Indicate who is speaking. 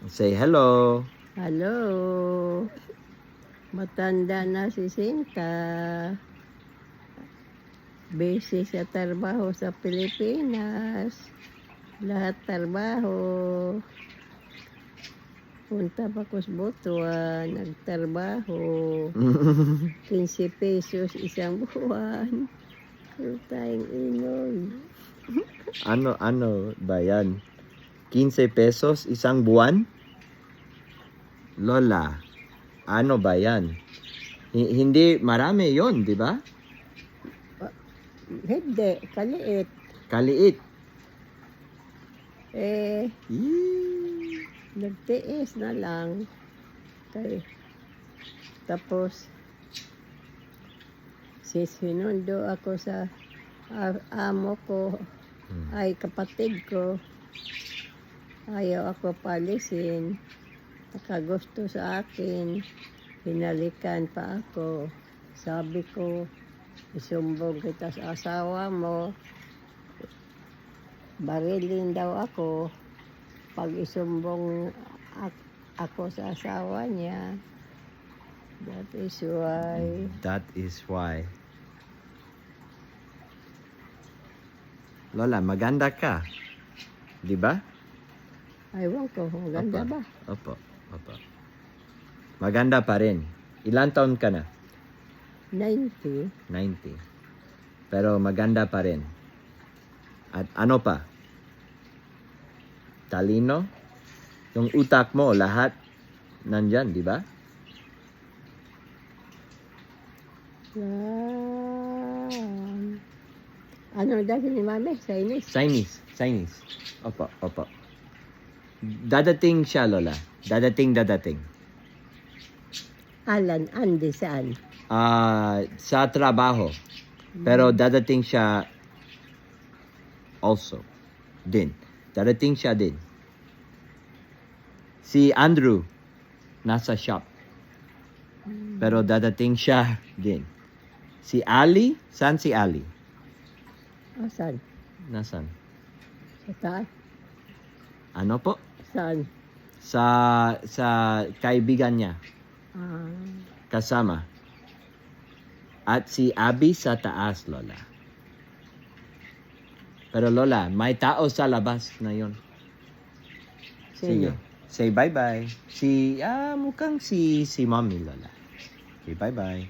Speaker 1: Say hello.
Speaker 2: Hello. Matanda na si Sinta. Busy sa trabaho sa Pilipinas. Lahat trabaho. Punta pa ko sa Butuan, nagtrabaho. 15 pesos isang buwan. Pero tayong inoy.
Speaker 1: Ano ba yan? 15 pesos isang buwan? Lola, ano ba yan? Hindi marami yon, di ba?
Speaker 2: Hindi, kaliit.
Speaker 1: Kaliit.
Speaker 2: Eh,
Speaker 1: Yee.
Speaker 2: nagtiis na lang. Tapos, sinundo ako sa amo ko, ay kapatid ko. Ayaw ako palisin. Nakagusto sa akin. Hinalikan pa ako. Sabi ko, isumbong kita sa asawa mo. Barilin daw ako. Pag isumbong ako sa asawa niya. That is why.
Speaker 1: That is why. Lola, maganda ka. Di ba?
Speaker 2: Aywan ko, maganda ba?
Speaker 1: Opo. Maganda pa rin. Ilan taon ka na?
Speaker 2: 90.
Speaker 1: 90. Pero maganda pa rin. At ano pa? Talino? Yung utak mo, lahat nandyan, di ba?
Speaker 2: Ano dati ni Mami? Chinese?
Speaker 1: Chinese. Opo. Dadating siya, Lola. Dadating.
Speaker 2: Alan, Andy, saan?
Speaker 1: Sa trabaho. Pero dadating siya also. Dadating siya din. Si Andrew, nasa shop. Pero dadating siya din. Si Ali, saan si Ali?
Speaker 2: Saan?
Speaker 1: Nasaan?
Speaker 2: Sa taas?
Speaker 1: Ano po?
Speaker 2: Saan?
Speaker 1: Sa kaibigan niya. Kasama. At si Abby sa taas, Lola. Pero Lola, may tao sa labas na yon. Sige. Say bye-bye. Mukhang si Mommy, Lola. Okay, bye-bye.